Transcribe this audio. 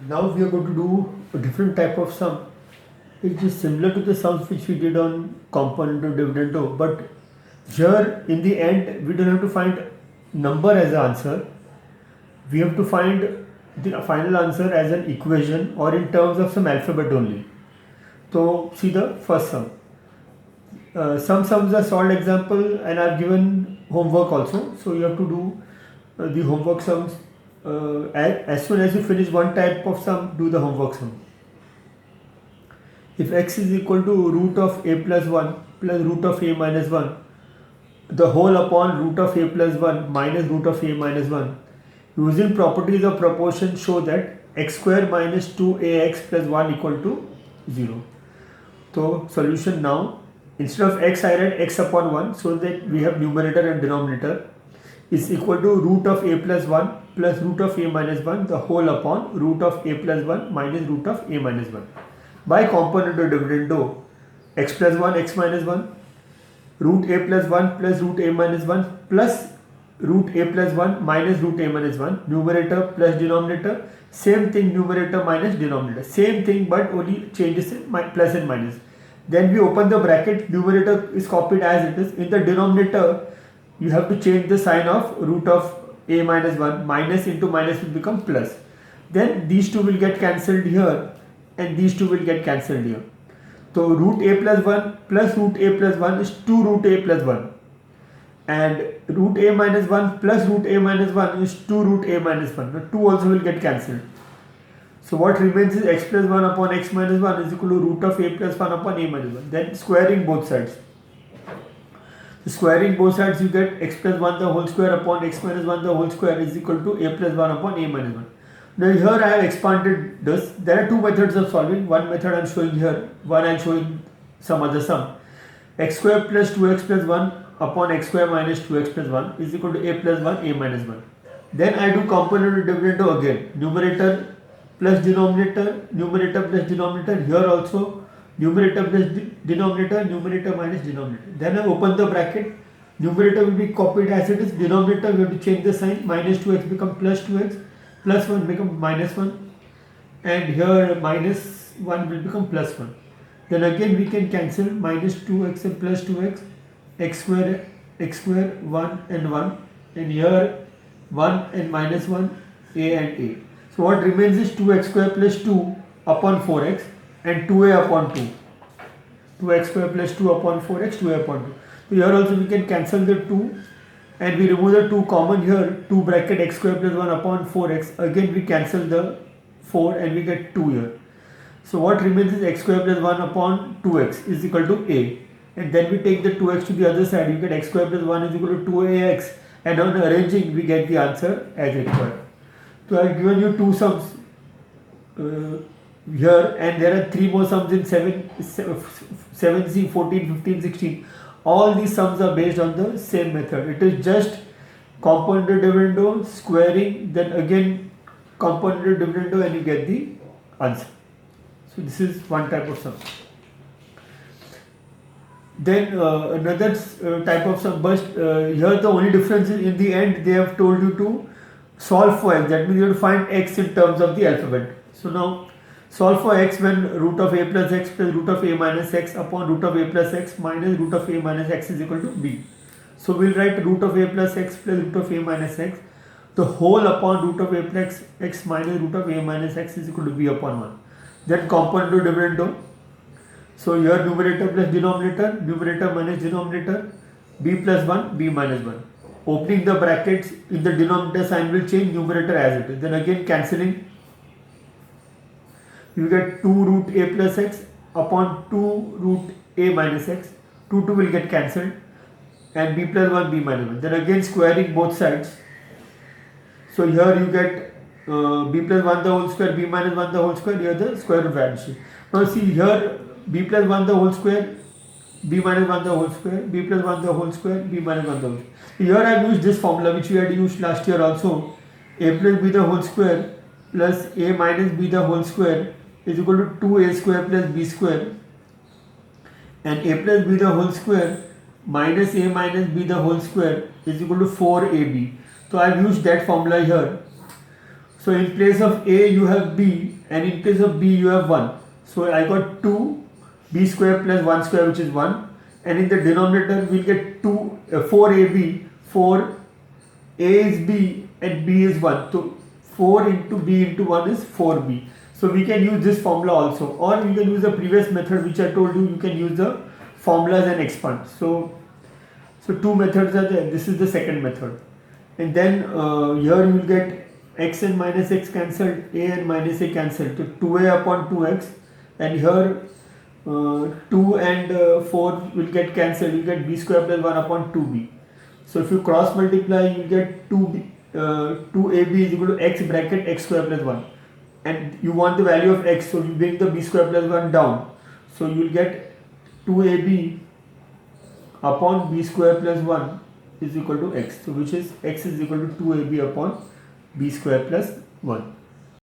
Now we are going to do a different type of sum. It is similar to the sums which we did on component of dividendo, but here in the end we don't have to find number as an answer. We have to find the final answer as an equation or in terms of some alphabet only. So see the first sum. Some sums are solved example and I've given homework also. So you have to do the homework sums as soon as you finish one type of sum, do the homework sum. If x is equal to root of a plus 1 plus root of a minus 1, the whole upon root of a plus 1 minus root of a minus 1, using properties of proportion show that x square minus 2ax plus 1 equal to 0. So solution now, instead of x I write x upon 1 so that we have numerator and denominator is equal to root of a plus 1 plus root of a minus 1 the whole upon root of a plus 1 minus root of a minus 1. By component or dividendo, x plus 1 x minus 1 root a plus 1 plus root a minus 1 plus root a plus 1 minus root a minus 1, numerator plus denominator, same thing, numerator minus denominator, same thing but only changes in plus and minus. Then we open the bracket, numerator is copied as it is. In the denominator you have to change the sign of root of a minus 1, minus into minus will become plus. Then these two will get cancelled here and these two will get cancelled here. So root a plus 1 plus root a plus 1 is 2 root a plus 1 and root a minus 1 plus root a minus 1 is 2 root a minus 1. The 2 also will get cancelled. So what remains is x plus 1 upon x minus 1 is equal to root of a plus 1 upon a minus 1. Then squaring both sides. So squaring both sides you get x plus 1 the whole square upon x minus 1 the whole square is equal to a plus 1 upon a minus 1. Now here I have expanded this. There are two methods of solving. One method I am showing here, one I am showing some other sum. X square plus 2x plus 1 upon x square minus 2x plus 1 is equal to a plus 1 a minus 1. Then I do component of dividendo again. Numerator plus denominator, numerator plus denominator. Here also numerator plus denominator, numerator minus denominator. Then I open the bracket. Numerator will be copied as it is. Denominator we have to change the sign. Minus 2x become plus 2x. Plus 1 become minus 1 and here minus 1 will become plus 1. Then again we can cancel minus 2x and plus 2x, x square 1 and 1 and here 1 and minus 1 a and a. So what remains is 2x square plus 2 upon 4x and 2a upon 2. 2x square plus 2 upon 4x, 2a upon 2. So here also we can cancel the 2 and we remove the 2 common here, 2 bracket x square plus 1 upon 4x, again we cancel the 4 and we get 2 here. So what remains is x square plus 1 upon 2x is equal to a, and then we take the 2x to the other side, you get x square plus 1 is equal to 2ax, and on arranging we get the answer as required. So I have given you two sums here and there are 3 more sums in 7c, 14, 15, 16. All these sums are based on the same method. It is just component dividendo, squaring, then again component dividendo and you get the answer. So this is one type of sum. Then another type of sum, but here the only difference is in the end they have told you to solve for x. That means you have to find x in terms of the alphabet. So now solve for x when root of a plus x plus root of a minus x upon root of a plus x minus root of a minus x is equal to b. So we'll write root of a plus x plus root of a minus x, the whole upon root of a plus x minus root of a minus x is equal to b upon 1. Then component of dividendo. So here numerator plus denominator, numerator minus denominator, b plus 1, b minus 1. Opening the brackets, in the denominator sign will change, numerator as it is. Then again cancelling, you get 2 root a plus x upon 2 root a minus x. 2 will get cancelled and b plus 1 b minus 1. Then again squaring both sides. So here you get b plus 1 the whole square, b minus 1 the whole square, here the square root vanishes. Now see here b plus 1 the whole square, b minus 1 the whole square, b plus 1 the whole square, b minus 1 the whole square. Here I have used this formula which we had used last year also. A plus b the whole square plus a minus b the whole square is equal to 2a square plus b square, and a plus b the whole square minus a minus b the whole square is equal to 4ab. So I have used that formula here. So in place of a you have b, and in place of b you have 1. So I got 2 b square plus 1 square, which is 1, and in the denominator we'll get 4ab. 4 a is b and b is 1. So 4 into b into 1 is 4b. So we can use this formula also, or you can use the previous method which I told you. You can use the formulas and expand. So two methods are there. This is the second method. And then here you will get x and minus x cancelled, a and minus a cancelled. So 2a upon 2x, and here 2 and 4 will get cancelled. You get b square plus 1 upon 2b. So if you cross multiply, you get 2ab is equal to x bracket x square plus 1. And you want the value of x, so you bring the b square plus 1 down. So you will get 2ab upon b square plus 1 is equal to x. So which is x is equal to 2ab upon b square plus 1.